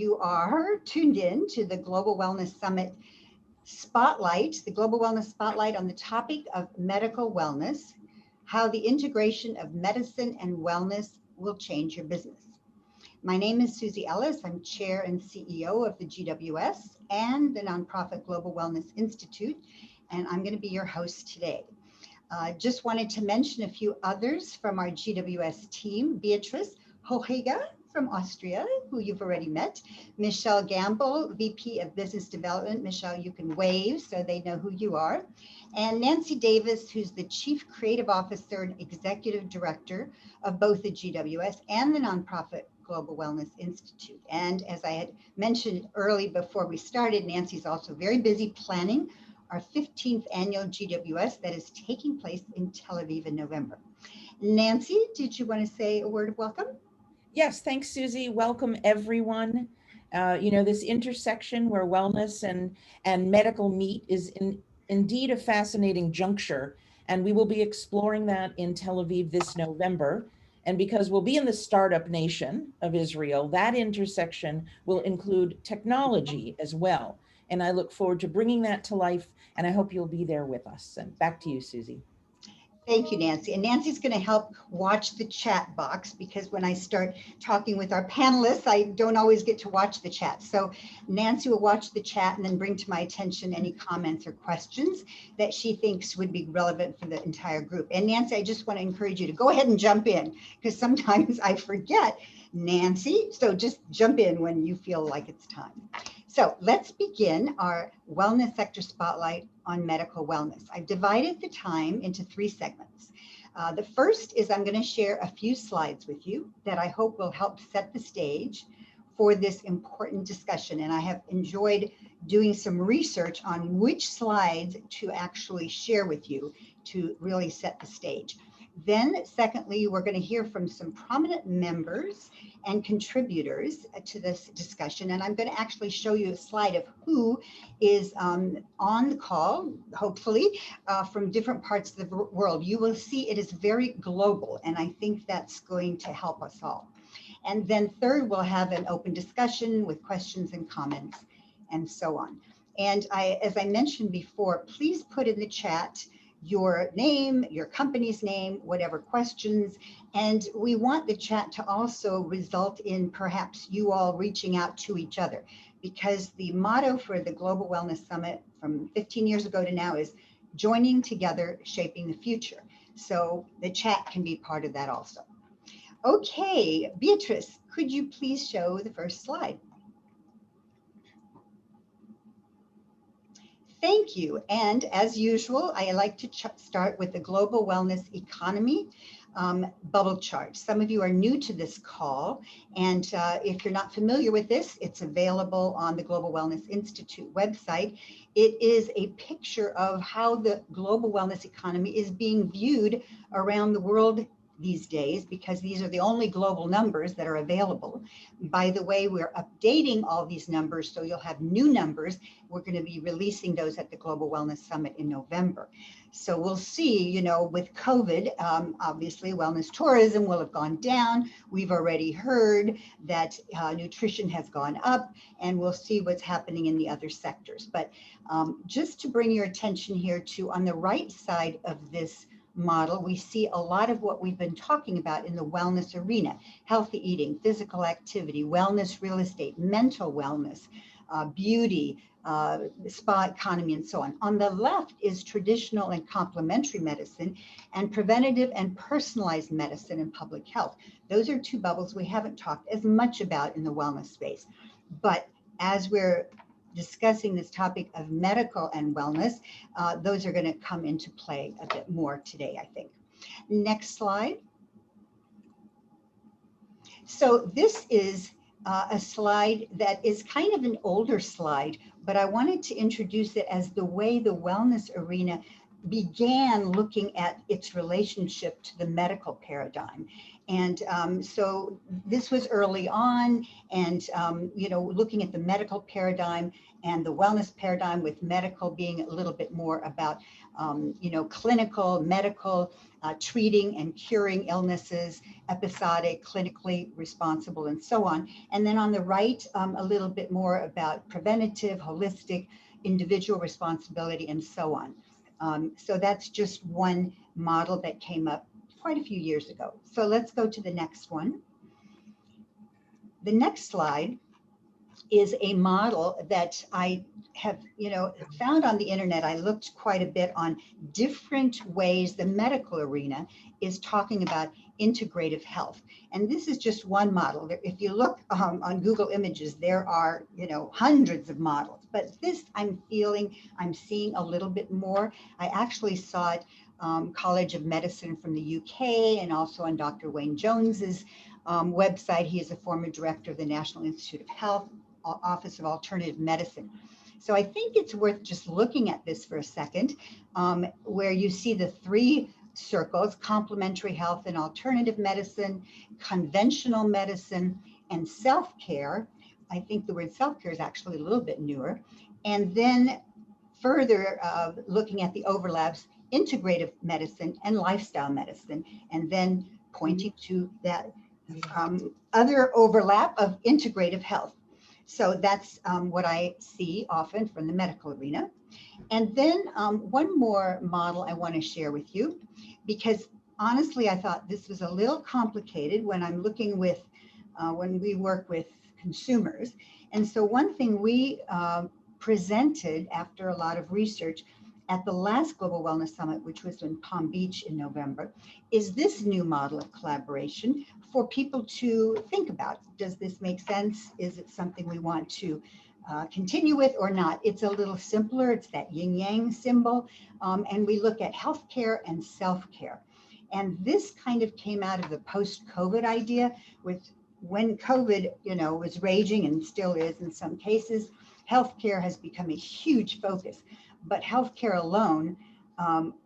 you are tuned in to the Global Wellness Summit Spotlight, the Global Wellness Spotlight on the topic of medical wellness, how the integration of medicine and wellness will change your business. My name is Susie Ellis. I'm Chair and CEO of the GWS and the nonprofit Global Wellness Institute, and I'm going to be your host today. Just wanted to mention a few others from our GWS team. Beatrice Hohiga from Austria, who you've already met. Michelle Gamble, VP of Business Development. Michelle, you can wave so they know who you are. And Nancy Davis, who's the Chief Creative Officer and Executive Director of both the GWS and the nonprofit Global Wellness Institute. And as I had mentioned early before we started, Nancy's also very busy planning our 15th annual GWS that is taking place in Tel Aviv in November. Nancy, did you want to say a word of welcome? Yes, thanks, Susie. Welcome, everyone. This intersection where wellness and medical meet is indeed a fascinating juncture, and we will be exploring that in Tel Aviv this November. And because we'll be in the startup nation of Israel, that intersection will include technology as well. And I look forward to bringing that to life, and I hope you'll be there with us. And back to you, Susie. Thank you, Nancy. And Nancy's going to help watch the chat box because when I start talking with our panelists, I don't always get to watch the chat. So Nancy will watch the chat and then bring to my attention any comments or questions that she thinks would be relevant for the entire group. And Nancy, I just want to encourage you to go ahead and jump in because sometimes I forget Nancy. So just jump in when you feel like it's time. So let's begin our wellness sector spotlight on medical wellness. I've divided the time into 3 segments. The first is I'm going to share a few slides with you that I hope will help set the stage for this important discussion. And I have enjoyed doing some research on which slides to actually share with you to really set the stage. Then secondly, we're going to hear from some prominent members and contributors to this discussion. And I'm going to actually show you a slide of who is on the call, hopefully, from different parts of the world. You will see it is very global, and I think that's going to help us all. And then third, we'll have an open discussion with questions and comments and so on. And as I mentioned before, please put in the chat your name, your company's name, whatever questions. And we want the chat to also result in perhaps you all reaching out to each other, because the motto for the Global Wellness Summit from 15 years ago to now is joining together, shaping the future. So the chat can be part of that also. Okay, Beatrice, could you please show the first slide? Thank you. And as usual, I like to start with the global wellness economy bubble chart. Some of you are new to this call, and if you're not familiar with this, it's available on the Global Wellness Institute website. It is a picture of how the global wellness economy is being viewed around the world these days, because these are the only global numbers that are available. By the way, we're updating all these numbers, so you'll have new numbers. We're going to be releasing those at the Global Wellness Summit in November. So we'll see, with COVID, obviously wellness tourism will have gone down. We've already heard that nutrition has gone up, and we'll see what's happening in the other sectors. But just to bring your attention here to, on the right side of this model, we see a lot of what we've been talking about in the wellness arena: healthy eating, physical activity, wellness real estate, mental wellness, beauty, spa economy, and so on. On the left is traditional and complementary medicine, and preventative and personalized medicine and public health. Those are 2 bubbles we haven't talked as much about in the wellness space. But as we're discussing this topic of medical and wellness, those are going to come into play a bit more today, I think. Next slide. So this is a slide that is kind of an older slide, but I wanted to introduce it as the way the wellness arena began looking at its relationship to the medical paradigm. And so this was early on, and looking at the medical paradigm and the wellness paradigm, with medical being a little bit more about clinical, medical, treating and curing illnesses, episodic, clinically responsible, and so on. And then on the right, a little bit more about preventative, holistic, individual responsibility, and so on. So that's just one model that came up quite a few years ago. So let's go to the next one. The next slide is a model that I have, found on the internet. I looked quite a bit on different ways the medical arena is talking about integrative health. And this is just one model. If you look on Google Images, there are, hundreds of models, but this I'm seeing a little bit more. I actually saw it College of Medicine from the UK, and also on Dr. Wayne Jones's website. He is a former director of the National Institute of Health, Office of Alternative Medicine. So I think it's worth just looking at this for a second, where you see the three circles: complementary health and alternative medicine, conventional medicine, and self-care. I think the word self-care is actually a little bit newer. And then further looking at the overlaps, integrative medicine and lifestyle medicine, and then pointing to that other overlap of integrative health. So that's what I see often from the medical arena. And then one more model I want to share with you, because honestly, I thought this was a little complicated when I'm looking with, when we work with consumers. And so one thing we presented after a lot of research at the last Global Wellness Summit, which was in Palm Beach in November, is this new model of collaboration for people to think about. Does this make sense? Is it something we want to continue with or not? It's a little simpler. It's that yin yang symbol. And we look at healthcare and self-care. And this kind of came out of the post-COVID idea, with when COVID, was raging and still is in some cases. Healthcare has become a huge focus, but healthcare alone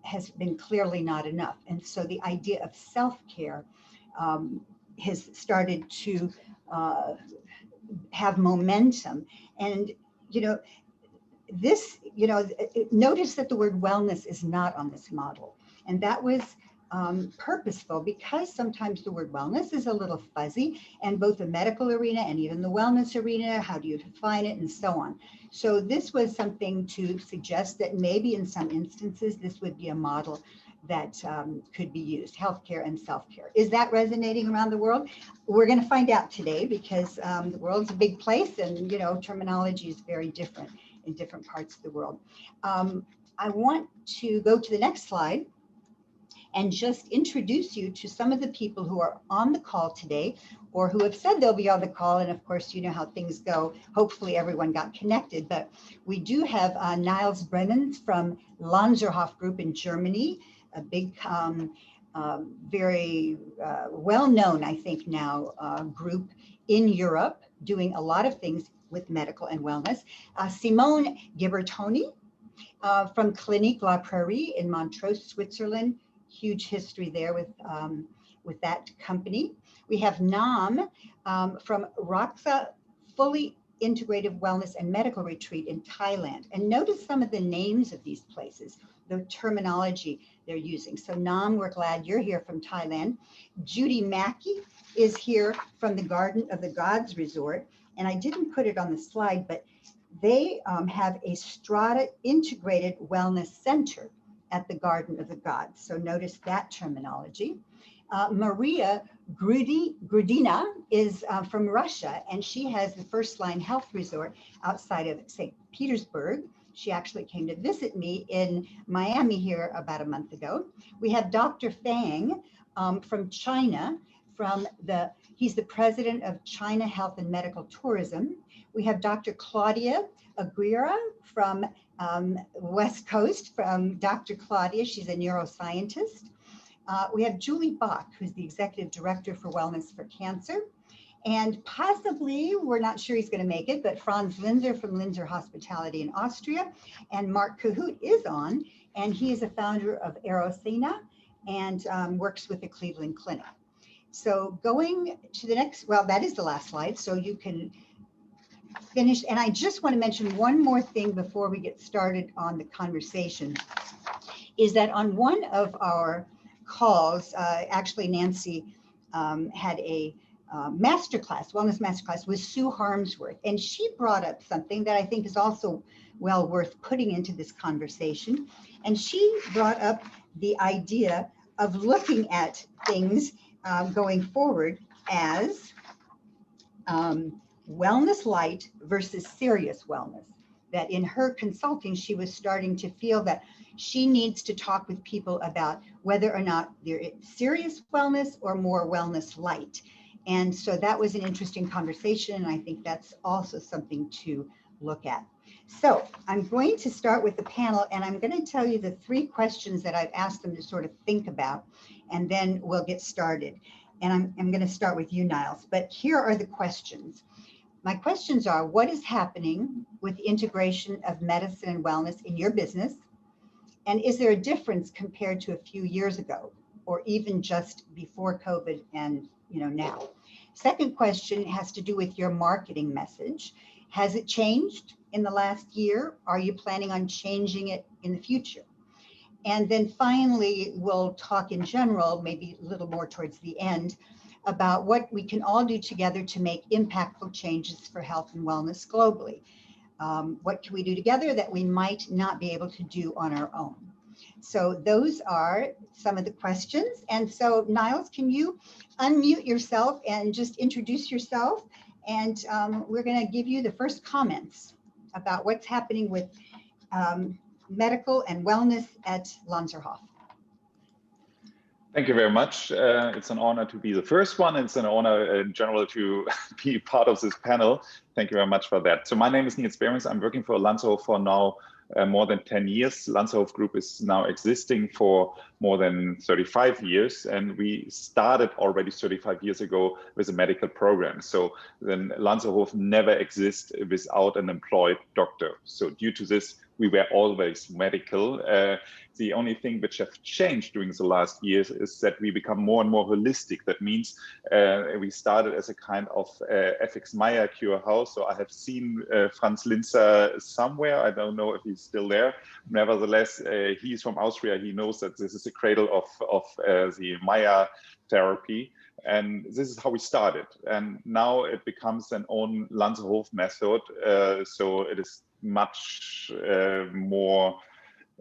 has been clearly not enough. And so the idea of self-care has started to have momentum. And, this, notice that the word wellness is not on this model. And that was purposeful, because sometimes the word wellness is a little fuzzy, and both the medical arena and even the wellness arena, how do you define it, and so on. So this was something to suggest that maybe in some instances, this would be a model that could be used: healthcare and self-care. Is that resonating around the world? We're going to find out today, because the world's a big place, and terminology is very different in different parts of the world. I want to go to the next slide and just introduce you to some of the people who are on the call today, or who have said they'll be on the call. And of course, you know how things go. Hopefully everyone got connected, but we do have Niles Brennan from Lanserhof Group in Germany, a big, very well-known, I think now, group in Europe, doing a lot of things with medical and wellness. Simone Ghibertoni from Clinique La Prairie in Montreux, Switzerland. Huge history there with that company. We have Nam from Raksa, fully integrative wellness and medical retreat in Thailand. And notice some of the names of these places, the terminology they're using. So Nam, we're glad you're here from Thailand. Judy Mackey is here from the Garden of the Gods Resort. And I didn't put it on the slide, but they have a Strata integrated wellness center at the Garden of the Gods. So notice that terminology. Maria Grudina is from Russia, and she has the First Line Health Resort outside of St. Petersburg. She actually came to visit me in Miami here about a month ago. We have Dr. Fang from China, he's the president of China Health and Medical Tourism. We have Dr. Claudia Aguirre from West Coast, from Dr. Claudia. She's a neuroscientist. We have Julie Bach, who's the executive director for Wellness for Cancer. And possibly, we're not sure he's going to make it, but Franz Linzer from Linzer Hospitality in Austria. And Mark Cahoot is on, and he is a founder of Aerosena and works with the Cleveland Clinic. So going to the next, well, that is the last slide, so you can finish. And I just want to mention one more thing before we get started on the conversation, is that on one of our calls, actually Nancy had a masterclass, wellness masterclass with Sue Harmsworth, and she brought up something that I think is also well worth putting into this conversation. And she brought up the idea of looking at things going forward as wellness light versus serious wellness. That in her consulting, she was starting to feel that she needs to talk with people about whether or not they're serious wellness or more wellness light. And so that was an interesting conversation. And I think that's also something to look at. So I'm going to start with the panel, and I'm going to tell you the 3 questions that I've asked them to sort of think about, and then we'll get started. And I'm going to start with you, Niles, but here are the questions. My questions are, what is happening with the integration of medicine and wellness in your business? And is there a difference compared to a few years ago, or even just before COVID and now? Second question has to do with your marketing message. Has it changed in the last year? Are you planning on changing it in the future? And then finally, we'll talk in general, maybe a little more towards the end, about what we can all do together to make impactful changes for health and wellness globally. What can we do together that we might not be able to do on our own? So those are some of the questions. And so Niles, can you unmute yourself and just introduce yourself? And we're going to give you the first comments about what's happening with medical and wellness at Lanserhof. Thank you very much. It's an honor to be the first one. It's an honor in general to be part of this panel. Thank you very much for that. So my name is Niels Behrens. I'm working for Lanserhof for now more than 10 years. Lanserhof Group is now existing for more than 35 years. And we started already 35 years ago with a medical program. So then Lanserhof never exists without an employed doctor. So due to this, we were always medical. The only thing which have changed during the last years is that we become more and more holistic. That means we started as a kind of FX Meyer cure house. So I have seen Franz Linzer somewhere. I don't know if he's still there. Nevertheless, he's from Austria. He knows that this is the cradle of the Meyer therapy. And this is how we started. And now it becomes an own Lanserhof method. So it is much more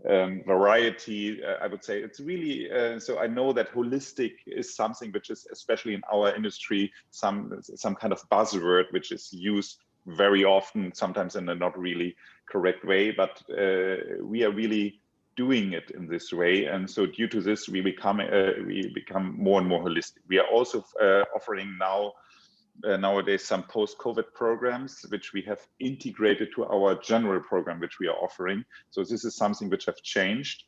variety, I would say. It's really, so I know that holistic is something which is, especially in our industry, some kind of buzzword which is used very often, sometimes in a not really correct way, but we are really doing it in this way. And so due to this, we become more and more holistic. We are also offering now nowadays some post-COVID programs, which we have integrated to our general program, which we are offering. So this is something which have changed.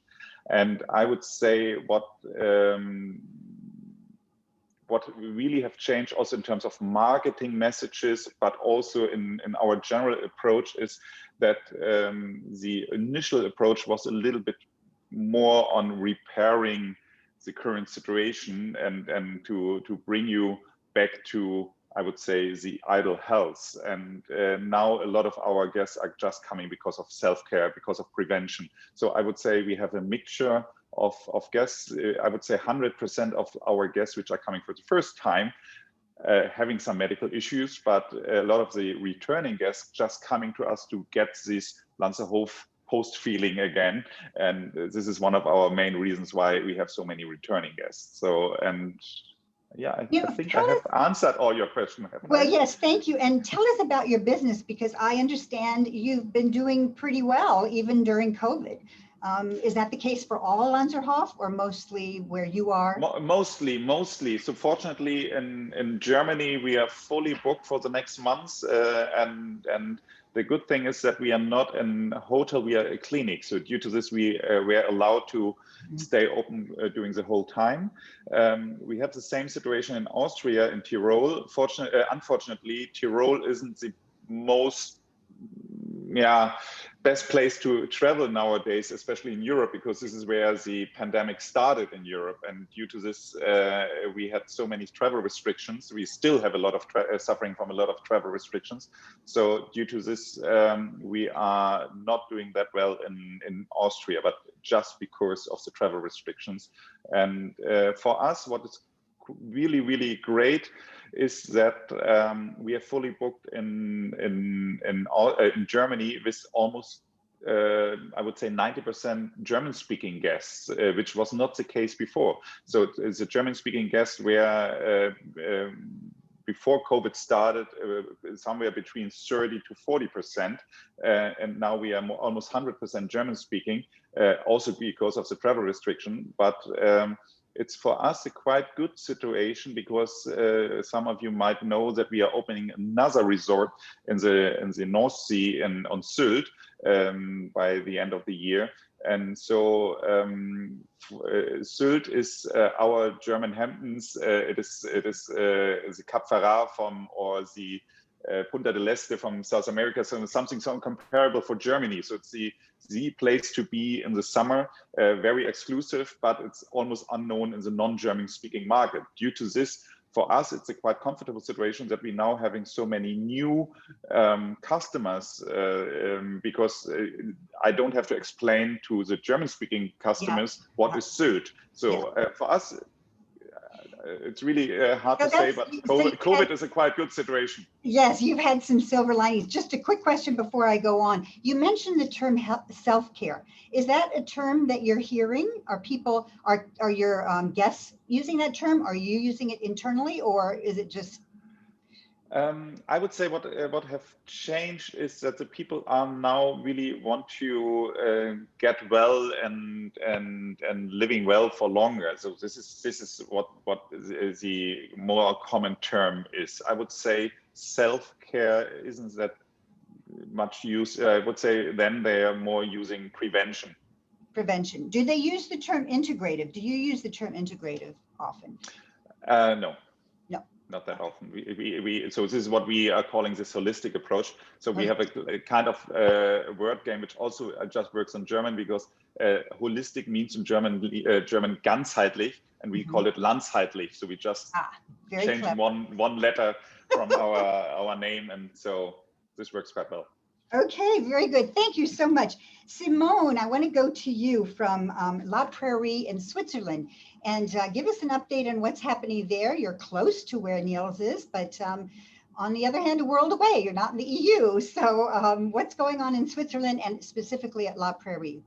And I would say what we really have changed also in terms of marketing messages, but also in our general approach is that the initial approach was a little bit more on repairing the current situation and to bring you back to, I would say, the ideal health. And now a lot of our guests are just coming because of self-care, because of prevention. So I would say we have a mixture of guests. I would say 100% of our guests, which are coming for the first time, having some medical issues, but a lot of the returning guests just coming to us to get this Lanserhof post feeling again. And this is one of our main reasons why we have so many returning guests. So, and yeah, I think I have answered all your questions. Well, yes, thank you. And tell us about your business, because I understand you've been doing pretty well even during COVID. Is that the case for all Lanserhof, or mostly where you are? Mostly. So fortunately in Germany, we are fully booked for the next months. And the good thing is that we are not in a hotel, we are a clinic. So due to this, we were allowed to stay open during the whole time. We have the same situation in Austria, in Tyrol. Unfortunately, Tyrol isn't the most best place to travel nowadays, especially in Europe, because this is where the pandemic started in Europe. And due to this, we had so many travel restrictions. We still have a lot of suffering from a lot of travel restrictions. So due to this, we are not doing that well in Austria, but just because of the travel restrictions. And for us, what is really, really great is that we are fully booked in Germany with almost, I would say, 90% German-speaking guests, which was not the case before. So it's a German-speaking guest where before COVID started, somewhere between 30 to 40%, and now we are almost 100% German-speaking, also because of the travel restriction. But it's for us a quite good situation, because some of you might know that we are opening another resort in the North Sea and on Sylt by the end of the year. And so Sylt is our German Hamptons. It is the Cap Ferrat or the Punta del Este from South America, so something comparable for Germany. So it's the place to be in the summer, very exclusive, but it's almost unknown in the non-German speaking market. Due to this, for us, it's a quite comfortable situation that we now having so many new customers, because I don't have to explain to the German speaking customers what is Sylt. So for us, it's really hard to say, but COVID is a quite good situation. Yes, you've had some silver linings. Just a quick question before I go on. You mentioned the term self-care. Is that a term that you're hearing? Are people, are your guests using that term? Are you using it internally, or is it just? I would say what have changed is that the people are now really want to get well and living well for longer. So this is what the more common term is. I would say self-care isn't that much used. I would say then they are more using prevention. Prevention. Do they use the term integrative? Do you use the term integrative often? No. No. Not that often. So this is what we are calling this holistic approach. So we have a kind of word game, which also just works in German, because holistic means in German ganzheitlich, and we call it landsheitlich. So we just change one letter from our name, and so this works quite well. Okay, very good. Thank you so much. Simone, I want to go to you from La Prairie in Switzerland, and give us an update on what's happening there. You're close to where Niels is, but on the other hand, a world away. You're not in the EU. So what's going on in Switzerland and specifically at La Prairie?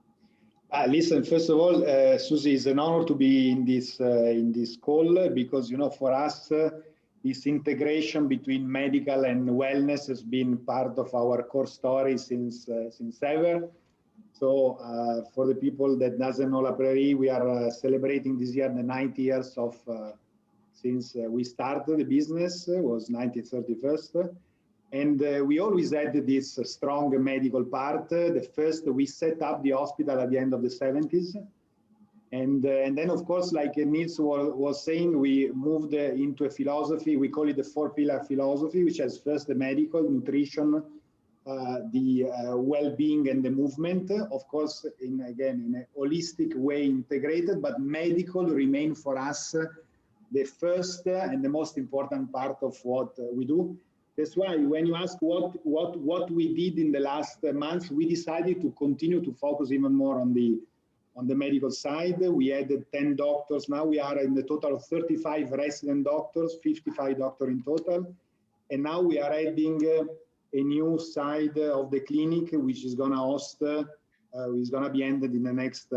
Listen, first of all, Susie, it's an honor to be in this call, because, for us, this integration between medical and wellness has been part of our core story since ever. So for the people that doesn't know La Prairie, we are celebrating this year the 90 years of since we started the business. It was 1931st. And we always had this strong medical part. The first, we set up the hospital at the end of the 70s. And then, of course, like Niels was saying, we moved into a philosophy. We call it the 4-pillar philosophy, which has first the medical, nutrition, the well-being and the movement. Of course, in a holistic way integrated, but medical remain for us the first and the most important part of what we do. That's why when you ask what we did in the last months, we decided to continue to focus even more on the medical side. We added 10 doctors. Now we are in the total of 35 resident doctors, 55 doctors in total. And now we are adding a new side of the clinic, which is going to host, is going to be ended in the next,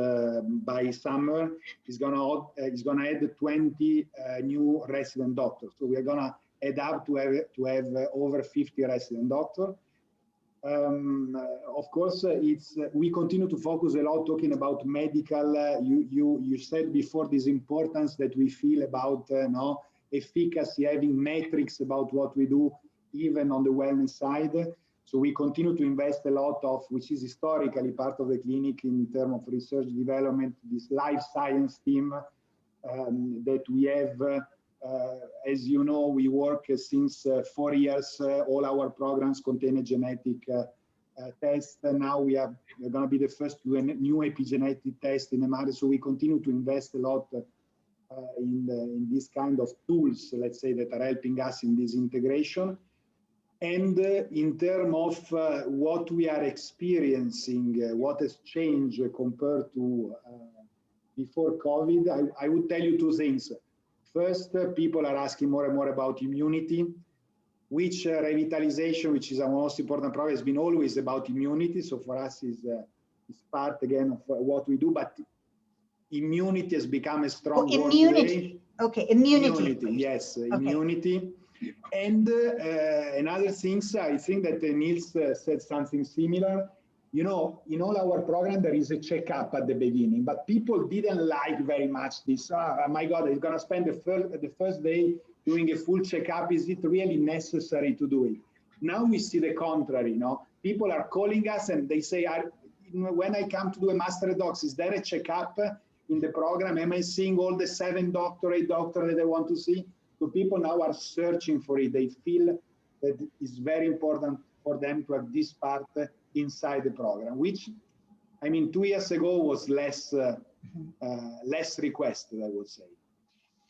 by summer. It's going to add 20 new resident doctors. So we are going to add up to have over 50 resident doctors. Of course, we continue to focus a lot talking about medical. You said before this importance that we feel about efficacy, having metrics about what we do, even on the wellness side. So we continue to invest a lot of, which is historically part of the clinic in terms of research development, this life science team that we have. As you know, we work since 4 years. All our programs contain a genetic test. Now we're going to be the first to do a new epigenetic test in the market. So we continue to invest a lot in this kind of tools, let's say, that are helping us in this integration. And in terms of what we are experiencing, what has changed compared to before COVID, I would tell you two things. First, people are asking more and more about immunity, which revitalization, which is our most important program, has been always about immunity. So for us, is part again of what we do. But immunity has become a strong word today. Okay, immunity. Yes, okay. Immunity. And another things, I think that Niels said something similar. You know, in all our program, there is a checkup at the beginning, but people didn't like very much this. Oh my God, he's going to spend the first day doing a full checkup. Is it really necessary to do it? Now we see the contrary. People are calling us and they say, when I come to do a master docs, is there a checkup in the program? Am I seeing all the 7 doctor, 8 doctor that I want to see? So people now are searching for it. They feel that it's very important for them to have this part inside the program, which, I mean, 2 years ago was less requested, I would say.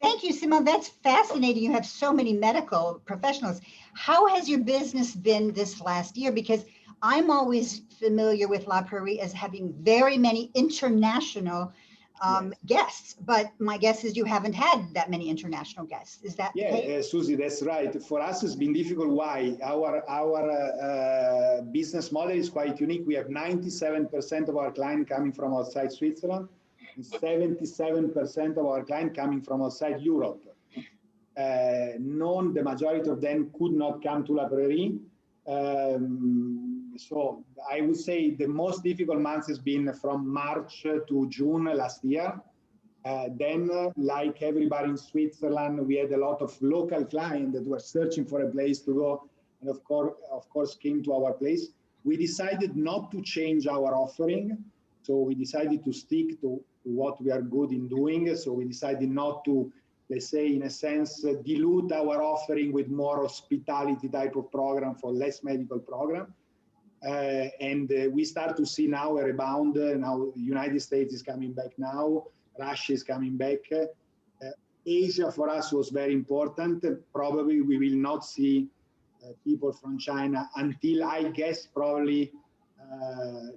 Thank you, Simone. That's fascinating. You have so many medical professionals. How has your business been this last year? Because I'm always familiar with La Prairie as having very many international guests, but my guess is you haven't had that many international guests. Is that Susie, that's right. For us, it's been difficult. Why? Our business model is quite unique. We have 97% of our clients coming from outside Switzerland, and 77% of our clients coming from outside Europe. The majority of them could not come to La Prairie. So I would say the most difficult month has been from March to June last year. Then, like everybody in Switzerland, we had a lot of local clients that were searching for a place to go, and of course came to our place. We decided not to change our offering, so we decided to stick to what we are good in doing. So we decided not to, let's say, in a sense, dilute our offering with more hospitality type of program for less medical program. And we start to see now a rebound. Now the United States is coming back now. Russia is coming back. Asia for us was very important. Probably we will not see people from China until, I guess, probably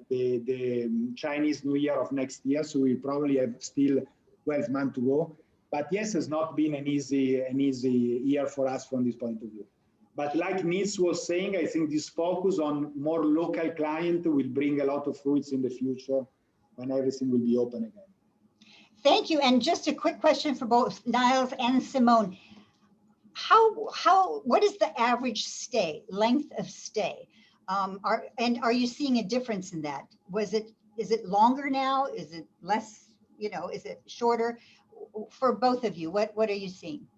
the Chinese New Year of next year. So we probably have still 12 months to go. But yes, it's not been an easy year for us from this point of view. But like Niels was saying, I think this focus on more local client will bring a lot of fruits in the future when everything will be open again. Thank you. And just a quick question for both Niels and Simone. What is the average length of stay? Are you seeing a difference in that? Is it longer now? Is it less, is it shorter? For both of you, what are you seeing?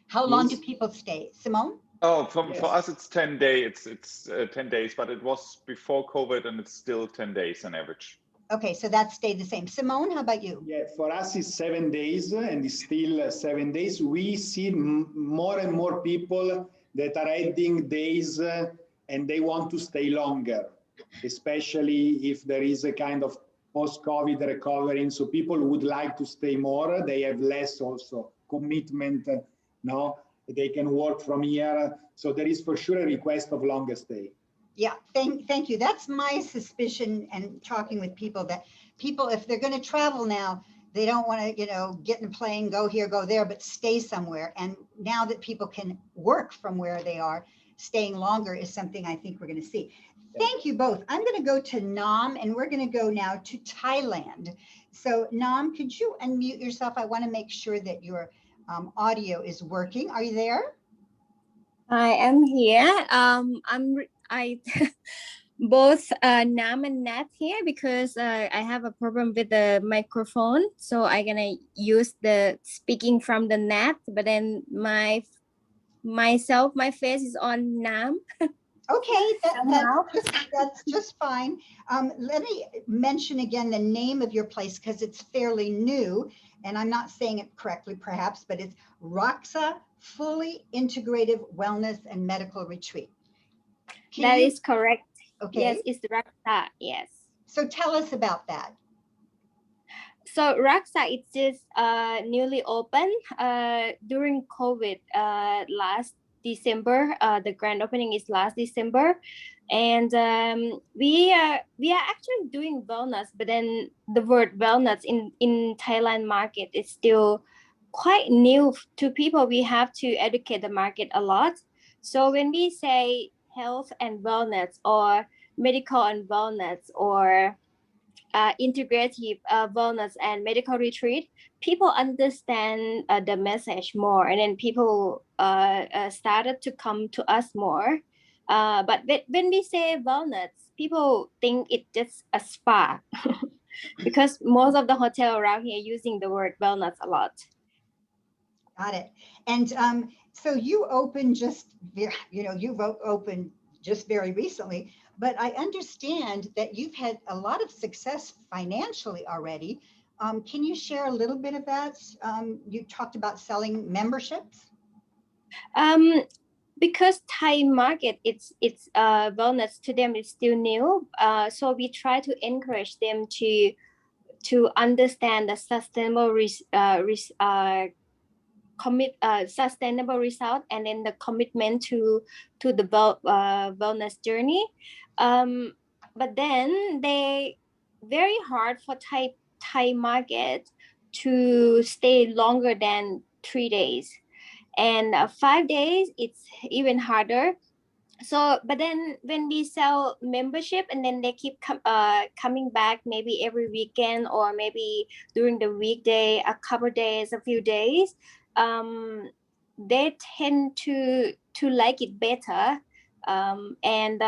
How long do people stay? Simone? Oh, for us, it's 10 days. It's 10 days, but it was before COVID and it's still 10 days on average. Okay, so that stayed the same. Simone, how about you? Yeah, for us, it's 7 days and it's still 7 days. We see more and more people that are adding days and they want to stay longer, especially if there is a kind of post-COVID recovering. So people would like to stay more. They have less also commitment. No, they can work from here. So there is for sure a request of longer stay. Yeah, thank you. That's my suspicion, and talking with people, that people, if they're going to travel now, they don't want to, get in a plane, go here, go there, but stay somewhere. And now that people can work from where they are, staying longer is something I think we're going to see. Thank you both. I'm going to go to Nam, and we're going to go now to Thailand. So Nam, could you unmute yourself? I want to make sure that your audio is working. Are you there? I am here. I both Nam and Nat here because I have a problem with the microphone, so I'm gonna use the speaking from the Nat, but then my face is on Nam. Okay, that's just fine. Let me mention again the name of your place because it's fairly new, and I'm not saying it correctly perhaps, but it's Raksa Fully Integrative Wellness and Medical Retreat. That is correct. Okay. Yes, it's Raksa. Yes. So tell us about that. So Raksa, it's just newly opened during COVID last December. The grand opening is last December, and we are actually doing wellness, but then the word wellness in Thailand market is still quite new to people. We have to educate the market a lot. So when we say health and wellness or medical and wellness or integrative wellness and medical retreat, people understand the message more, and then people started to come to us more. But when we say wellness, people think it's just a spa because most of the hotel around here using the word wellness a lot. Got it. And so you opened just, you've opened just very recently, but I understand that you've had a lot of success financially already. Can you share a little bit of that? You talked about selling memberships. Because Thai market, it's wellness to them is still new. So we try to encourage them to understand the sustainable sustainable result, and then the commitment to the wellness journey. But then they very hard for Thai market to stay longer than 3 days, and 5 days it's even harder. So but then when we sell membership, and then they keep coming back maybe every weekend or maybe during the weekday, a couple days, a few days, they tend to like it better. And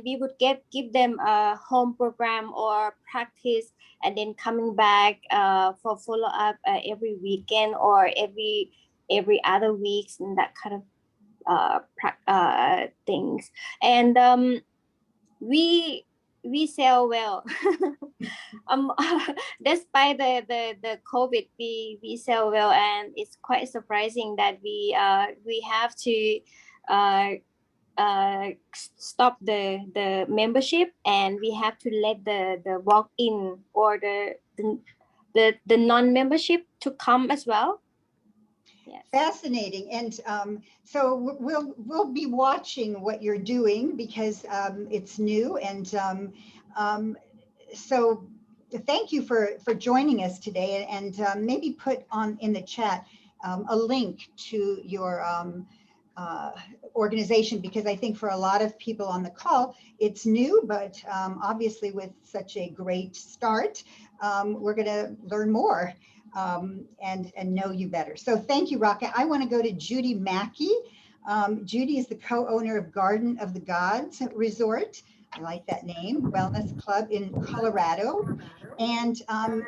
we would give them a home program or practice, and then coming back for follow up every weekend or every other weeks, and that kind of things. And we sell well. Despite the COVID, we sell well, and it's quite surprising that we have to stop the membership, and we have to let the walk in or the non-membership to come as well. Yes. Fascinating. And so we'll be watching what you're doing because it's new. And so thank you for joining us today, and maybe put on in the chat a link to your organization, because I think for a lot of people on the call, it's new, but obviously with such a great start, we're going to learn more. And know you better. So thank you, Raksa. I want to go to Judy Mackey. Judy is the co-owner of Garden of the Gods Resort. I like that name, Wellness Club in Colorado. And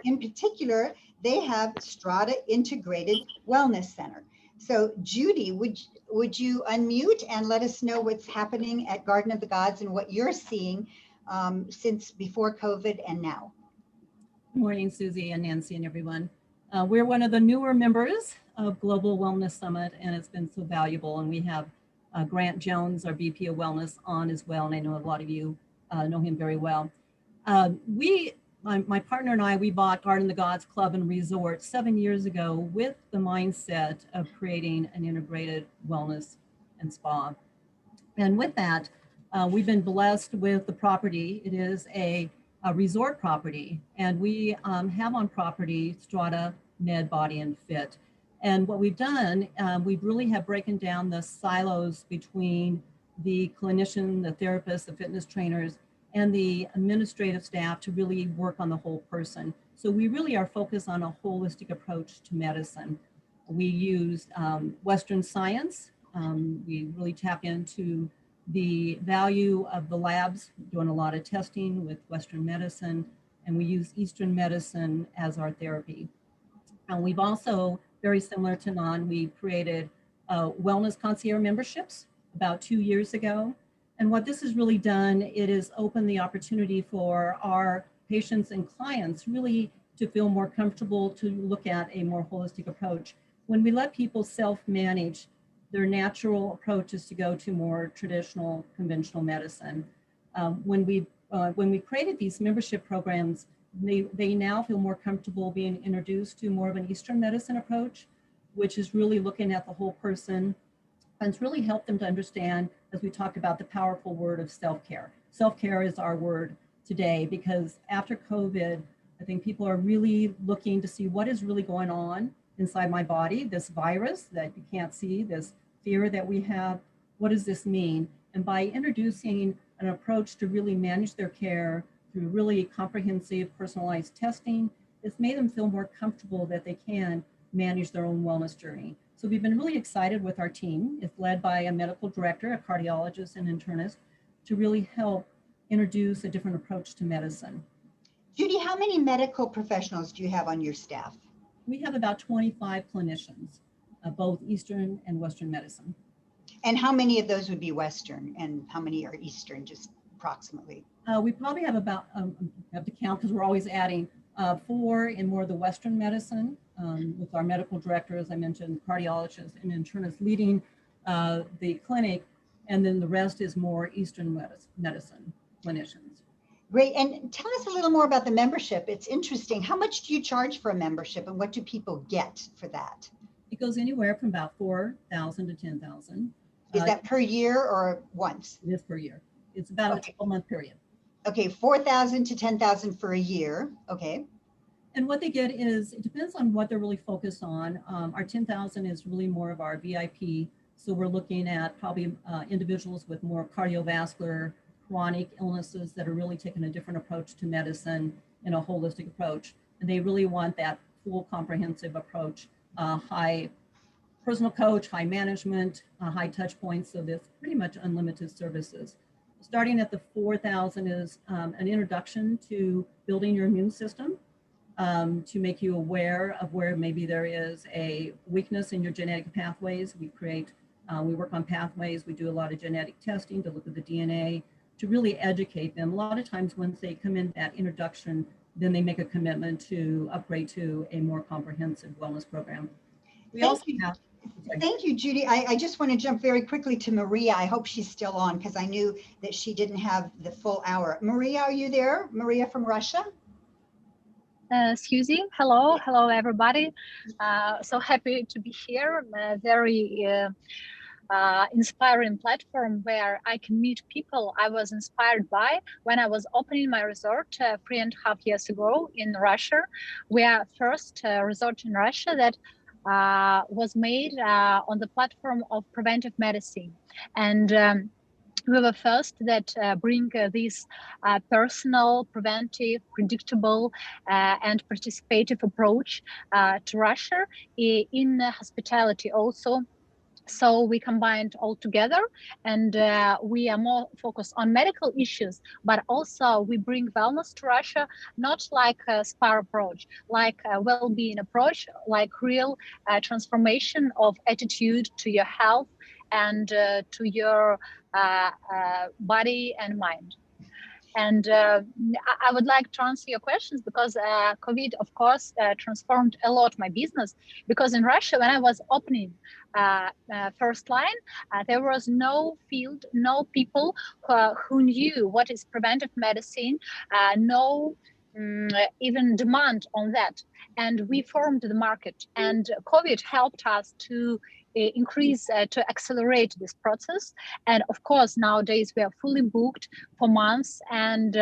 in particular, they have Strata Integrated Wellness Center. So Judy, would you unmute and let us know what's happening at Garden of the Gods and what you're seeing since before COVID and now? Good morning, Susie and Nancy and everyone. We're one of the newer members of Global Wellness Summit, and it's been so valuable. And we have Grant Jones, our VP of Wellness, on as well, and I know a lot of you know him very well. My partner and I, we bought Garden of the Gods Club and Resort 7 years ago with the mindset of creating an integrated wellness and spa. And with that, we've been blessed with the property. It is a resort property, and we have on property Strata, Med, Body, and Fit. And what we've done, we really have broken down the silos between the clinician, the therapist, the fitness trainers, and the administrative staff to really work on the whole person. So we really are focused on a holistic approach to medicine. We use Western science. We really tap into the value of the labs, doing a lot of testing with Western medicine, and we use Eastern medicine as our therapy. And we've also, very similar to NAN, we created wellness concierge memberships about 2 years ago. And what this has really done, it has opened the opportunity for our patients and clients really to feel more comfortable to look at a more holistic approach. When we let people self-manage their natural approach is to go to more traditional, conventional medicine. When we created these membership programs, they now feel more comfortable being introduced to more of an Eastern medicine approach, which is really looking at the whole person. And it's really helped them to understand, as we talked about, the powerful word of self-care. Self-care is our word today, because after COVID, I think people are really looking to see what is really going on inside my body, this virus that you can't see, this fear that we have, what does this mean? And by introducing an approach to really manage their care through really comprehensive personalized testing, it's made them feel more comfortable that they can manage their own wellness journey. So we've been really excited with our team. It's led by a medical director, a cardiologist, and internist, to really help introduce a different approach to medicine. Judy, how many medical professionals do you have on your staff? We have about 25 clinicians, both Eastern and Western medicine. And how many of those would be Western and how many are Eastern, just approximately? We probably have about, have to count because we're always adding 4 in more of the Western medicine, with our medical director, as I mentioned, cardiologist and internist leading the clinic, and then the rest is more Eastern medicine clinicians. Great, and tell us a little more about the membership. It's interesting. How much do you charge for a membership and what do people get for that? It goes anywhere from about $4,000 to $10,000. Is that per year or once? It is per year. It's about a 12-month period. Okay, 4,000 to 10,000 for a year. Okay. And what they get is, it depends on what they're really focused on. Our 10,000 is really more of our VIP. So we're looking at probably individuals with more cardiovascular, chronic illnesses that are really taking a different approach to medicine in a holistic approach. And they really want that full comprehensive approach, high personal coach, high management, high touch points. So there's pretty much unlimited services. Starting at the 4,000 is an introduction to building your immune system, to make you aware of where maybe there is a weakness in your genetic pathways. We work on pathways. We do a lot of genetic testing to look at the DNA, to really educate them. A lot of times once they come in that introduction, then they make a commitment to upgrade to a more comprehensive wellness program. Thank you, Judy. I just want to jump very quickly to Maria. I hope she's still on because I knew that she didn't have the full hour. Maria, are you there? Maria from Russia? Susie, hello everybody. So happy to be here. A very inspiring platform where I can meet people I was inspired by when I was opening my resort 3.5 years ago in Russia. We are first resort in Russia that was made on the platform of preventive medicine. And we were first that bring this personal, preventive, predictable, and participative approach to Russia in hospitality also. So we combined all together, and we are more focused on medical issues, but also we bring wellness to Russia, not like a spa approach, like a well-being approach, like real transformation of attitude to your health and to your body and mind. And I would like to answer your questions because COVID, of course, transformed a lot my business. Because in Russia, when I was opening first line, there was no field, no people who knew what is preventive medicine, no even demand on that. And we formed the market, and COVID helped us to increase, to accelerate this process. And of course, nowadays we are fully booked for months, and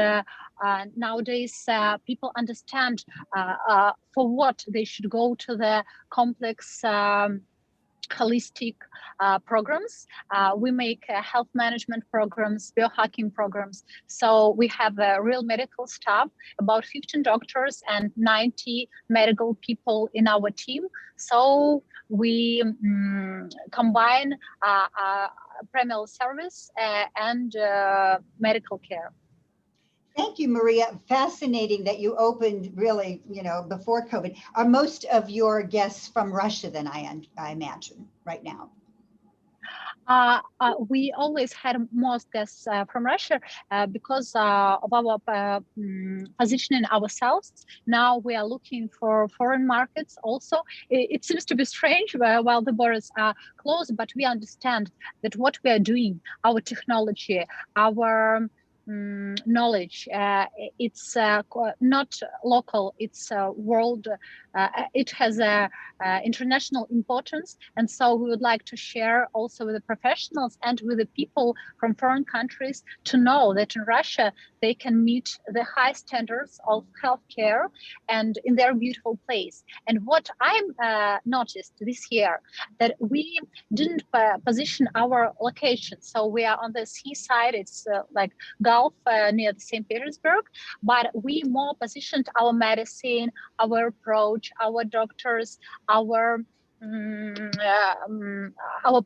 nowadays people understand for what they should go to the complex holistic programs. We make health management programs, biohacking programs. So we have a real medical staff, about 15 doctors and 90 medical people in our team. So we combine primary service and medical care. Thank you, Maria. Fascinating that you opened really, before COVID. Are most of your guests from Russia then, I imagine, right now? We always had most guests from Russia because of our positioning ourselves. Now we are looking for foreign markets also. It seems to be strange while the borders are closed, but we understand that what we are doing, our technology, our knowledge, it's not local, it's world, it has a international importance. And so we would like to share also with the professionals and with the people from foreign countries to know that in Russia, they can meet the high standards of healthcare and in their beautiful place. And what I noticed this year, that we didn't position our location. So we are on the seaside, it's like Gulf near the St. Petersburg, but we more positioned our medicine, our approach, our doctors, our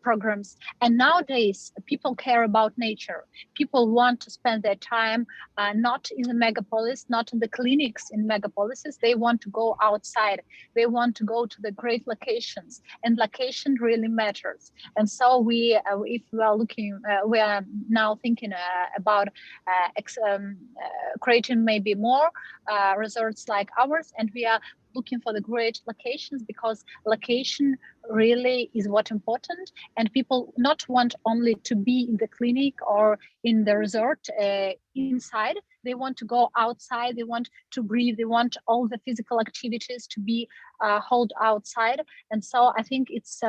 programs. And nowadays, people care about nature. People want to spend their time not in the megapolis, not in the clinics in megapolises. They want to go outside. They want to go to the great locations, and location really matters. And so we, if we are looking, we are now thinking about creating maybe more resorts like ours, and we are looking for the great locations, because location really is what important, and people not want only to be in the clinic or in the resort inside. They want to go outside, they want to breathe, they want all the physical activities to be held outside. And so I think it's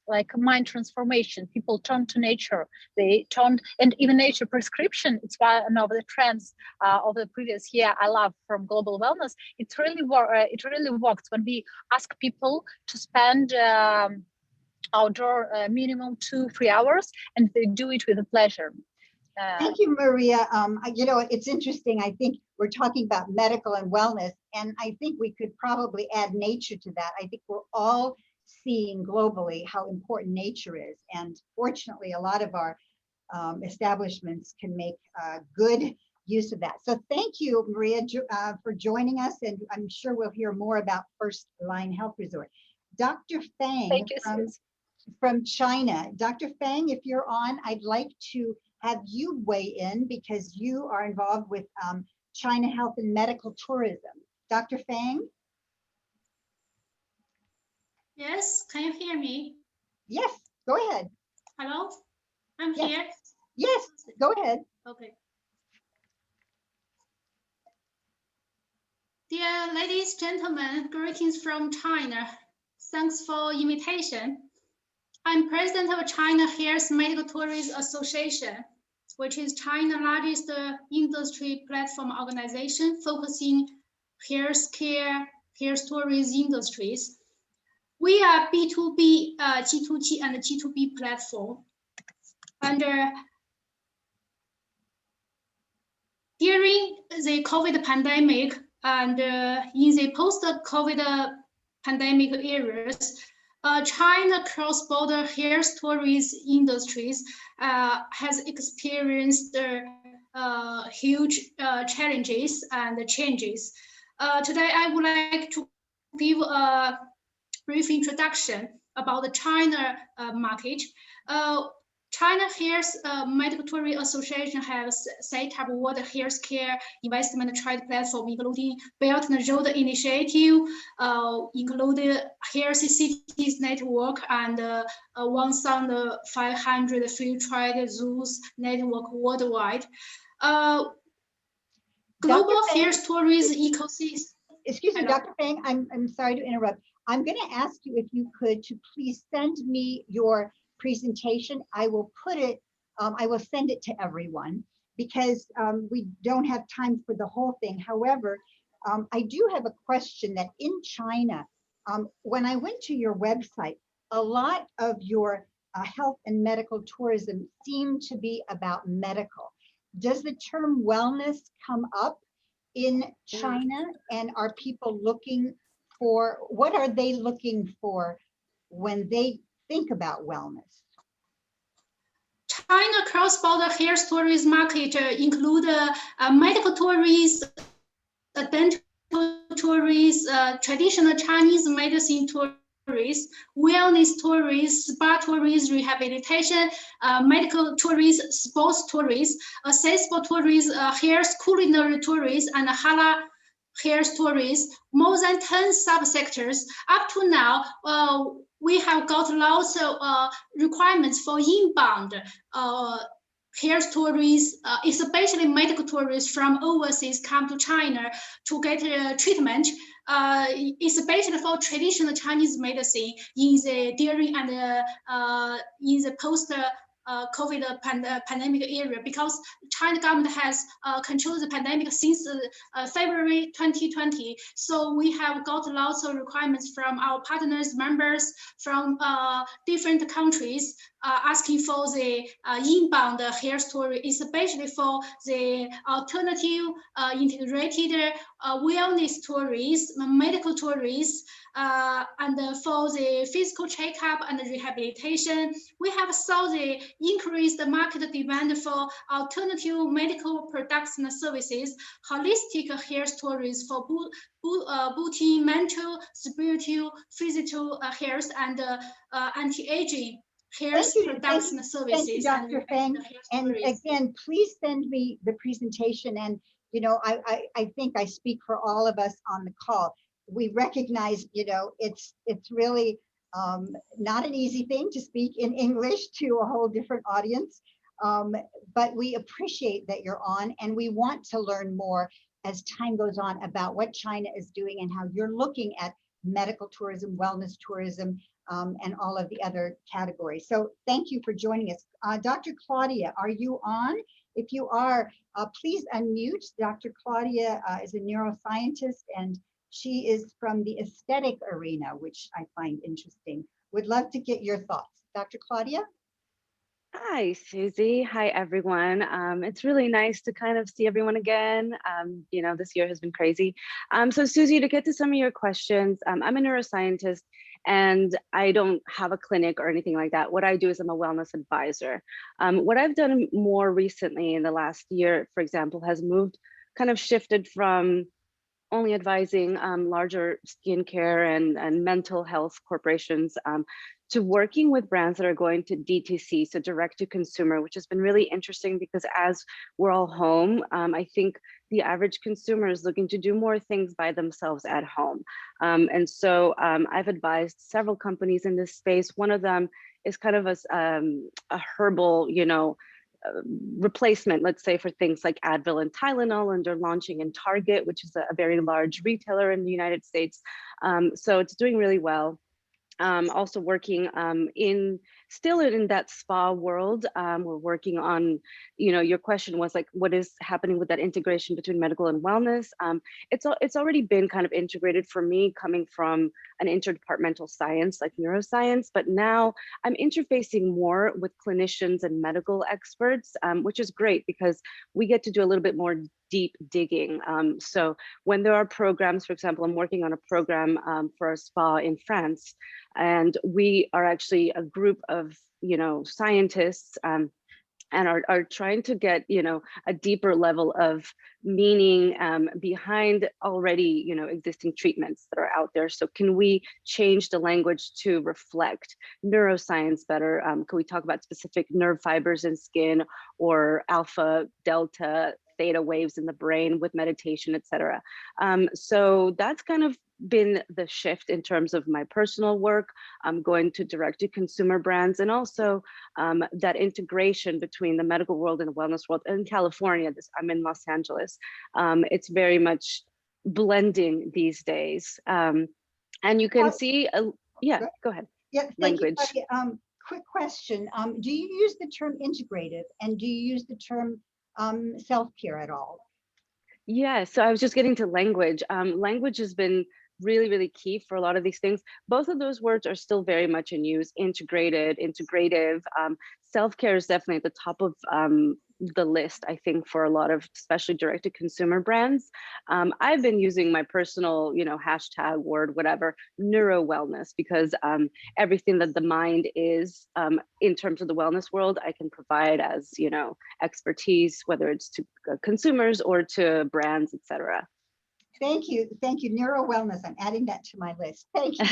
like mind transformation. People turn to nature, they turn, and even nature prescription, it's one of the trends of the previous year I love from Global Wellness. It really works when we ask people to spend outdoor minimum 2-3 hours, and they do it with pleasure. Thank you, Maria. You know, it's interesting. I think we're talking about medical and wellness, and I think we could probably add nature to that. I think we're all seeing globally how important nature is. And fortunately, a lot of our establishments can make good use of that. So thank you, Maria, for joining us. And I'm sure we'll hear more about First Line Health Resort. Dr. Fang from China. Dr. Fang, if you're on, I'd like to have you weigh in because you are involved with China Health and Medical Tourism. Dr. Fang? Yes, can you hear me? Yes, go ahead. Hello, I'm yes. here. Yes, go ahead. Okay. Dear ladies, gentlemen, greetings from China. Thanks for invitation. I'm president of China Health Medical Tourism Association, which is China's largest industry platform organization focusing healthcare, health tourism industries. We are B2B, G2G, and G2B platform. And during the COVID pandemic and in the post-COVID pandemic areas, China cross-border health tourism industries has experienced huge challenges and changes. Today, I would like to give a brief introduction about the China market. China Health Medical Tourism Association has set up World Healthcare Investment Trade Platform, including Belt and Road Initiative, including Healthy Cities Network, and 1,500 free trade zones network worldwide. Global health tourism ecosystem. Excuse me, Dr. Fang, I'm sorry to interrupt. I'm going to ask you if you could to please send me your presentation. I will put it, I will send it to everyone because we don't have time for the whole thing. However, I do have a question that in China, when I went to your website, a lot of your health and medical tourism seemed to be about medical. Does the term wellness come up in China, and are people looking for, what are they looking for when they think about wellness? China cross-border health tourism market include medical tourism, dental tourism, traditional Chinese medicine wellness tourists, spa tourists, rehabilitation, medical tourists, sports tourists, accessible tourists, health culinary tourists, and halal health tourists, more than 10 subsectors. Up to now, we have got lots of requirements for inbound health tourists, especially medical tourists from overseas come to China to get treatment, especially for traditional Chinese medicine in the during and in the post COVID pandemic era, because China government has controlled the pandemic since February 2020. So we have got lots of requirements from our partners, members from different countries, asking for the inbound health story, especially for the alternative integrated wellness tourists, medical tourists, and for the physical checkup and rehabilitation. We have saw the increased market demand for alternative medical products and services, holistic health stories for boosting mental, spiritual, physical health, and anti-aging health products and services. Thank you, Dr. Feng. And again, please send me the presentation. And you know, I think I speak for all of us on the call. We recognize, you know, it's really not an easy thing to speak in English to a whole different audience, but we appreciate that you're on, and we want to learn more as time goes on about what China is doing and how you're looking at medical tourism, wellness tourism, and all of the other categories. So thank you for joining us. Dr. Claudia, are you on? If you are, please unmute. Dr. Claudia is a neuroscientist, and she is from the aesthetic arena, which I find interesting. Would love to get your thoughts. Dr. Claudia? Hi, Susie. Hi, everyone. It's really nice to kind of see everyone again. You know, this year has been crazy. So Susie, to get to some of your questions, I'm a neuroscientist and I don't have a clinic or anything like that. What I do is I'm a wellness advisor. What I've done more recently in the last year, for example, has kind of shifted from only advising larger skincare and mental health corporations to working with brands that are going to DTC, so direct to consumer, which has been really interesting because as we're all home, I think the average consumer is looking to do more things by themselves at home. And so I've advised several companies in this space. One of them is kind of a herbal, you know, replacement, let's say, for things like Advil and Tylenol, and they're launching in Target, which is a very large retailer in the United States. So it's doing really well. Also working still in that spa world. We're working on, you know, your question was like, what is happening with that integration between medical and wellness? It's already been kind of integrated for me, coming from an interdepartmental science like neuroscience, but now I'm interfacing more with clinicians and medical experts, which is great because we get to do a little bit more deep digging. So when there are programs, for example, I'm working on a program for a spa in France, and we are actually a group of, you know, scientists and are trying to get, you know, a deeper level of meaning behind already, you know, existing treatments that are out there. So can we change the language to reflect neuroscience better? Can we talk about specific nerve fibers in skin or alpha, delta, theta waves in the brain with meditation, etc. So that's kind of been the shift in terms of my personal work. I'm going to direct to consumer brands, and also that integration between the medical world and the wellness world. In California, I'm in Los Angeles. It's very much blending these days. And you can see, yeah, go ahead. Yeah, language. You, quick question. Do you use the term integrative, and do you use the term self-care at all? Yeah, so I was just getting to language. Language has been really, really key for a lot of these things. Both of those words are still very much in use. Integrated, integrative. Self-care is definitely at the top of the list, I think, for a lot of, especially direct-to-consumer brands. I've been using my personal, you know, hashtag word, whatever, neuro wellness, because everything that the mind is in terms of the wellness world, I can provide as, you know, expertise, whether it's to consumers or to brands, etc. Thank you. Thank you. Neuro wellness. I'm adding that to my list. Thank you.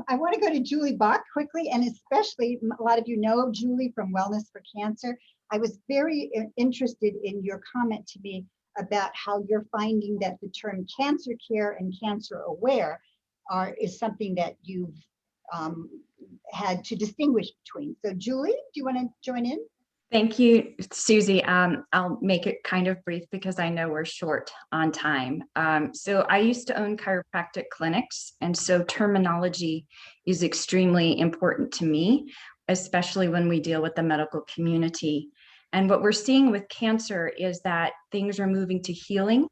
I want to go to Julie Bach quickly, and especially a lot of you know Julie from Wellness for Cancer. I was very interested in your comment to me about how you're finding that the term cancer care and cancer aware is something that you've had to distinguish between. So Julie, do you want to join in? Thank you, Susie. I'll make it kind of brief because I know we're short on time. So I used to own chiropractic clinics, and so terminology is extremely important to me, especially when we deal with the medical community. And what we're seeing with cancer is that things are moving to healing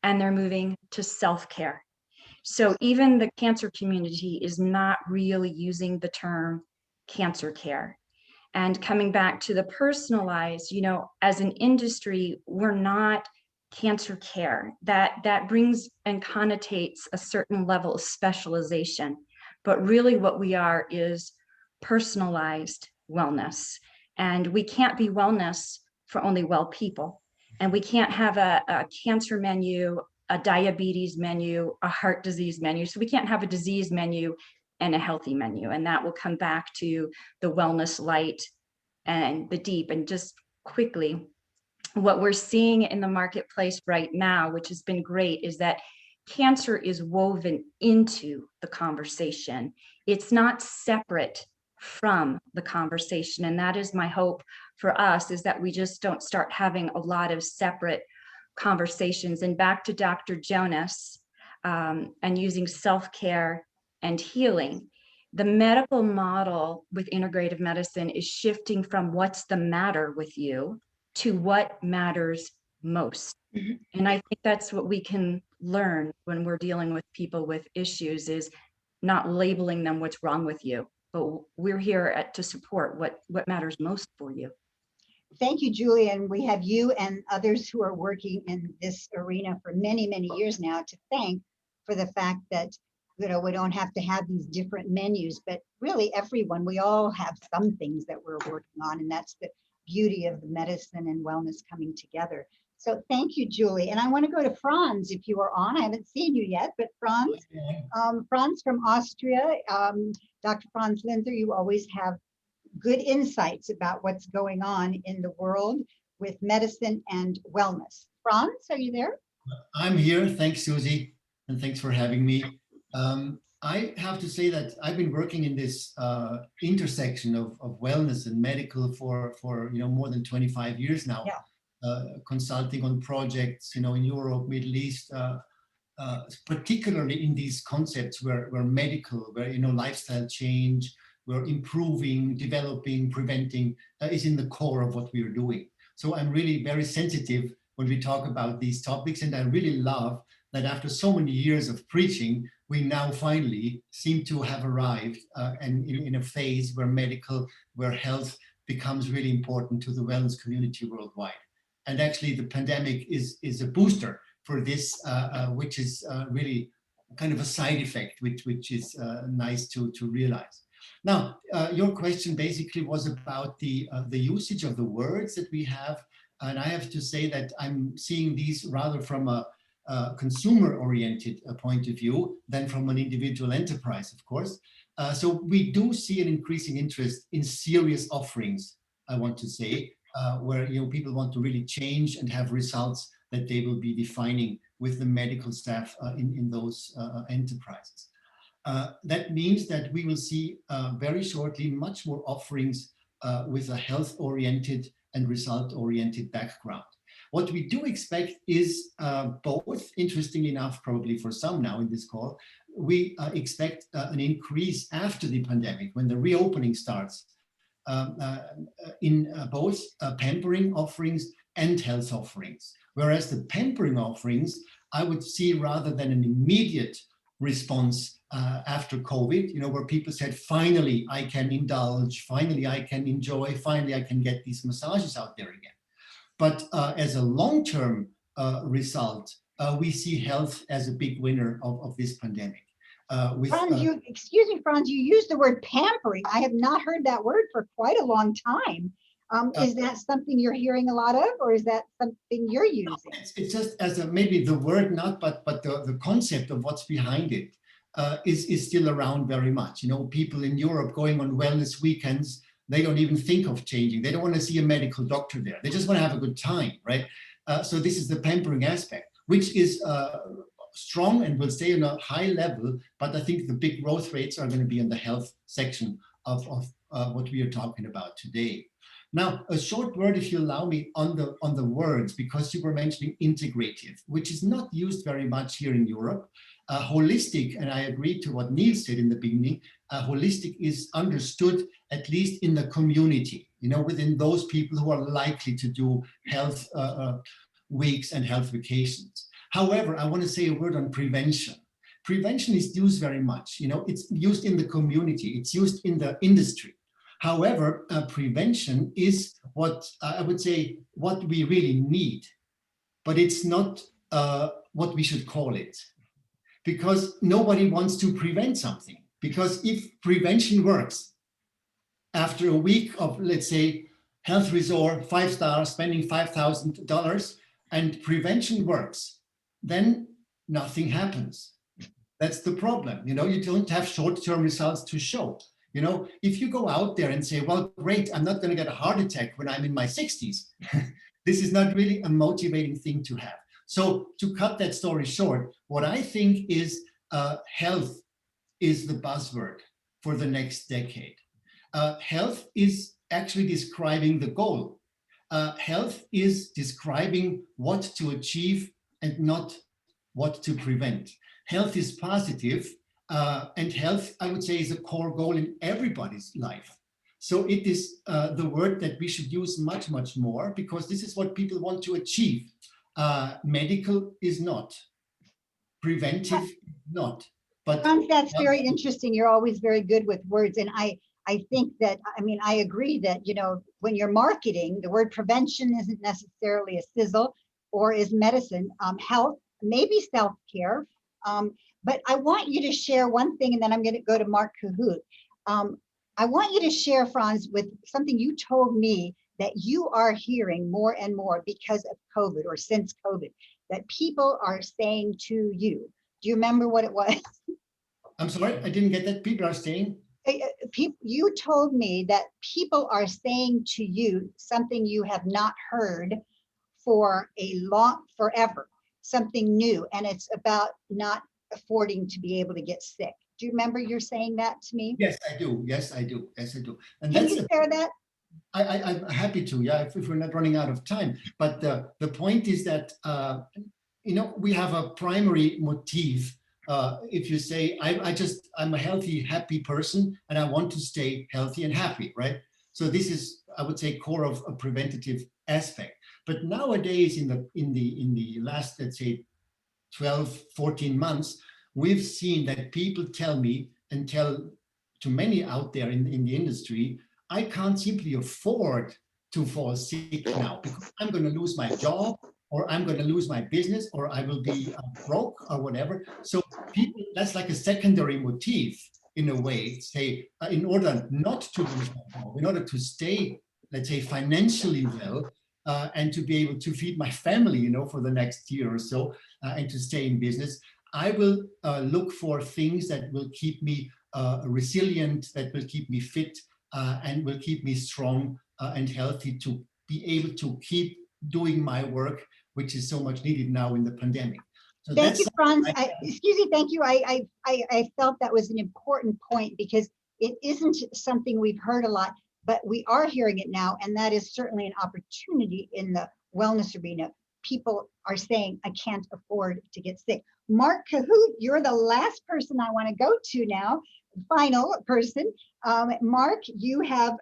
and they're moving to self-care. So even the cancer community is not really using the term cancer care. And coming back to the personalized, you know, as an industry, we're not cancer care. That brings and connotates a certain level of specialization. But really what we are is personalized wellness. And we can't be wellness for only well people. And we can't have a cancer menu, a diabetes menu, a heart disease menu. So we can't have a disease menu and a healthy menu. And that will come back to the wellness light and the deep. And just quickly, what we're seeing in the marketplace right now, which has been great, is that cancer is woven into the conversation. It's not separate from the conversation. And that is my hope for us, is that we just don't start having a lot of separate conversations. And back to Dr. Jonas, and using self-care and healing. The medical model with integrative medicine is shifting from what's the matter with you to what matters most. Mm-hmm. And I think that's what we can learn when we're dealing with people with issues, is not labeling them what's wrong with you, but we're here to support what matters most for you. Thank you, Julie. And we have you and others who are working in this arena for many, many years now to thank for the fact that, you know, we don't have to have these different menus, but really everyone, we all have some things that we're working on, and that's the beauty of the medicine and wellness coming together. So thank you, Julie. And I want to go to Franz, if you are on. I haven't seen you yet, but Franz, Franz from Austria, Dr. Franz Linzer, you always have good insights about what's going on in the world with medicine and wellness. Franz, are you there? I'm here. Thanks, Susie, and thanks for having me. I have to say that I've been working in this intersection of wellness and medical for more than 25 years now. Yeah. Consulting on projects, in Europe, Middle East, particularly in these concepts where medical, where lifestyle change, where improving, developing, preventing is in the core of what we are doing. So I'm really very sensitive when we talk about these topics, and I really love that after so many years of preaching, we now finally seem to have arrived and in a phase where health becomes really important to the wellness community worldwide. And actually the pandemic is a booster for this, which is really kind of a side effect, which is nice to realize. Now, your question basically was about the usage of the words that we have. And I have to say that I'm seeing these rather from a consumer-oriented point of view than from an individual enterprise, of course. So we do see an increasing interest in serious offerings, I want to say, where people want to really change and have results that they will be defining with the medical staff in those enterprises. That means that we will see very shortly much more offerings with a health-oriented and result-oriented background. What we do expect is both, interestingly enough, probably for some now in this call, we expect an increase after the pandemic when the reopening starts in both pampering offerings and health offerings. Whereas the pampering offerings, I would see rather than an immediate response after COVID, where people said, finally, I can indulge, finally, I can enjoy, finally, I can get these massages out there again. But as a long-term result, we see health as a big winner of this pandemic. Franz, excuse me, Franz, you used the word pampering. I have not heard that word for quite a long time. Is that something you're hearing a lot of, or is that something you're using? It's just as maybe the word not, but the concept of what's behind it is still around very much. You know, people in Europe going on wellness weekends, they don't even think of changing. They don't want to see a medical doctor there. They just want to have a good time, right? So this is the pampering aspect, which is strong and will stay on a high level. But I think the big growth rates are going to be in the health section of what we are talking about today. Now, a short word, if you allow me, on the words, because you were mentioning integrative, which is not used very much here in Europe. Holistic, and I agree to what Neil said in the beginning, holistic is understood at least in the community, you know, within those people who are likely to do health weeks and health vacations. However, I want to say a word on prevention. Prevention is used very much, you know, it's used in the community, it's used in the industry. However, prevention is what I would say what we really need, but it's not what we should call it, because nobody wants to prevent something. Because if prevention works, after a week of, let's say, health resort, 5-star, spending $5,000, and prevention works, then nothing happens. That's the problem. You know, you don't have short-term results to show. You know, if you go out there and say, well, great, I'm not going to get a heart attack when I'm in my 60s. This is not really a motivating thing to have. So to cut that story short, what I think is health is the buzzword for the next decade. Health is actually describing the goal. Health is describing what to achieve and not what to prevent. Health is positive. And health, I would say, is a core goal in everybody's life. So it is the word that we should use much, much more, because this is what people want to achieve. Medical is not. Preventive, not. But Franz, that's very interesting. You're always very good with words. And I think that, I mean, I agree that, you know, when you're marketing, the word prevention isn't necessarily a sizzle or is medicine. Health, maybe self-care. But I want you to share one thing, and then I'm going to go to Mark Cahoot. I want you to share, Franz, with something you told me that you are hearing more and more because of COVID, or since COVID, that people are saying to you. Do you remember what it was? I'm sorry, I didn't get that. People are saying? You told me that people are saying to you something you have not heard for forever, something new, and it's about not affording to be able to get sick. Do you remember you're saying that to me? Yes, I do. Yes, I do. Yes, I do. And can you share that? I'm happy to, yeah, if we're not running out of time. But the point is that, you know, we have a primary motif. If you say, I'm a healthy, happy person, and I want to stay healthy and happy, right? So this is, I would say, core of a preventative aspect. But nowadays, in the last, let's say, 12, 14 months, we've seen that people tell me and tell to many out there in the industry, I can't simply afford to fall sick now because I'm going to lose my job, or I'm going to lose my business, or I will be broke or whatever. So people, that's like a secondary motif in a way, say, in order not to lose my job, in order to stay, let's say, financially well, and to be able to feed my family, you know, for the next year or so, and to stay in business, I will look for things that will keep me resilient, that will keep me fit, and will keep me strong and healthy to be able to keep doing my work, which is so much needed now in the pandemic. So thank you, Franz. Excuse me, thank you. I felt that was an important point, because it isn't something we've heard a lot, but we are hearing it now, and that is certainly an opportunity in the wellness arena. People are saying, I can't afford to get sick. Mark Cahoot, you're the last person I want to go to now, final person. Mark, you have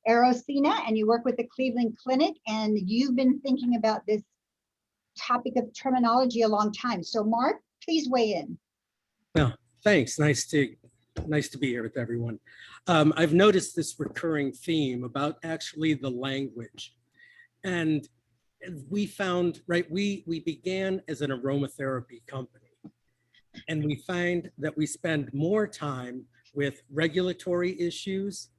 Aerosina, and you work with the Cleveland Clinic, and you've been thinking about this topic of terminology a long time. So Mark, please weigh in. Well, thanks. Nice to be here with everyone. I've noticed this recurring theme about actually the language. And we found, right, we began as an aromatherapy company. And we find that we spend more time with regulatory issues,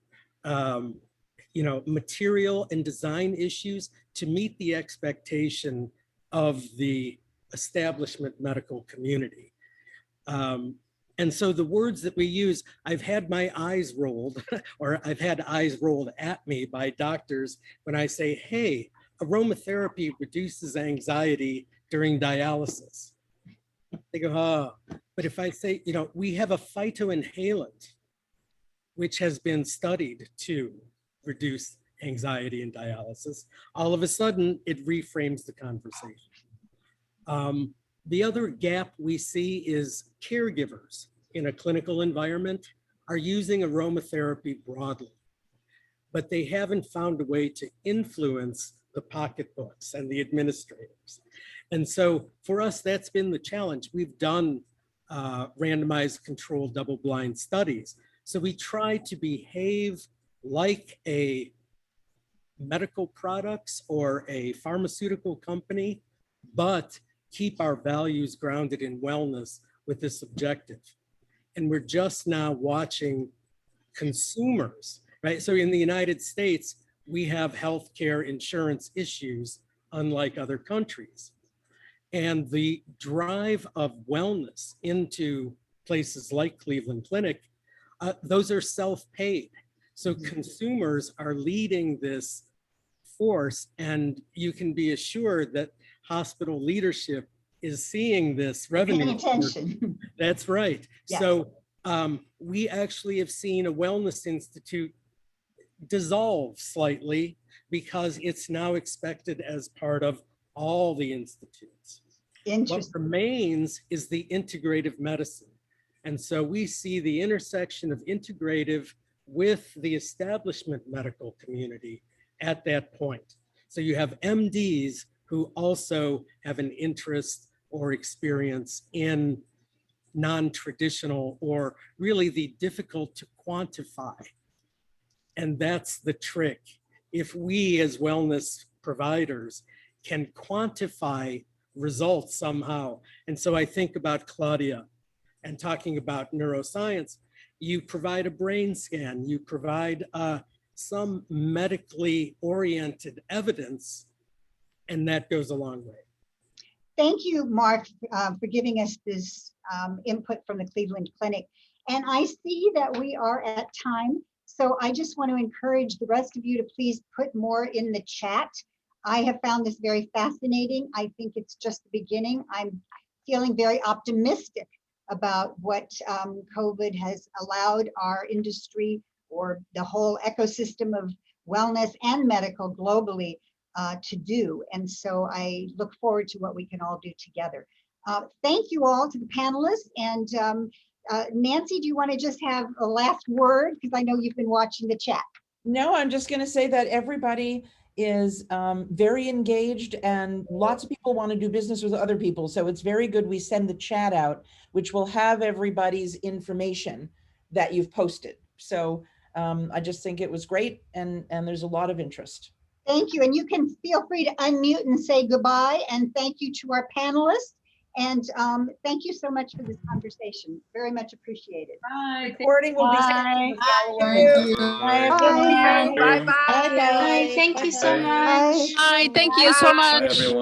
material and design issues to meet the expectation of the establishment medical community. And so the words that we use, I've had my eyes rolled, or I've had eyes rolled at me by doctors when I say, hey, aromatherapy reduces anxiety during dialysis. They go, oh, but if I say, we have a phytoinhalant, which has been studied to reduce anxiety in dialysis, all of a sudden it reframes the conversation. The other gap we see is caregivers in a clinical environment are using aromatherapy broadly, but they haven't found a way to influence the pocketbooks and the administrators. And so for us, that's been the challenge. We've done randomized controlled double-blind studies. So we try to behave like a medical products or a pharmaceutical company, but keep our values grounded in wellness with this objective. And we're just now watching consumers, right? So in the United States, we have healthcare insurance issues, unlike other countries. And the drive of wellness into places like Cleveland Clinic, those are self-paid. So consumers are leading this force, and you can be assured that hospital leadership is seeing this revenue. Paying attention. That's right. Yes. So we actually have seen a wellness institute dissolve slightly because it's now expected as part of all the institutes. What remains is the integrative medicine. And so we see the intersection of integrative with the establishment medical community at that point. So you have MDs who also have an interest or experience in non-traditional or really the difficult to quantify. And that's the trick. If we as wellness providers can quantify results somehow. And so I think about Claudia and talking about neuroscience, you provide a brain scan, you provide some medically oriented evidence, and that goes a long way. Thank you, Mark, for giving us this input from the Cleveland Clinic. And I see that we are at time. So I just want to encourage the rest of you to please put more in the chat. I have found this very fascinating. I think it's just the beginning. I'm feeling very optimistic about what COVID has allowed our industry or the whole ecosystem of wellness and medical globally to do. And so I look forward to what we can all do together. Thank you all to the panelists. And Nancy, do you want to just have a last word? Because I know you've been watching the chat. No, I'm just going to say that everybody is very engaged and lots of people want to do business with other people. So it's very good we send the chat out, which will have everybody's information that you've posted. So I just think it was great and there's a lot of interest. Thank you. And you can feel free to unmute and say goodbye. And thank you to our panelists. And thank you so much for this conversation. Very much appreciated. Bye. Recording will be sent. Bye. Bye. Thank you so much. Bye. Hi, thank you so much. Bye, everyone.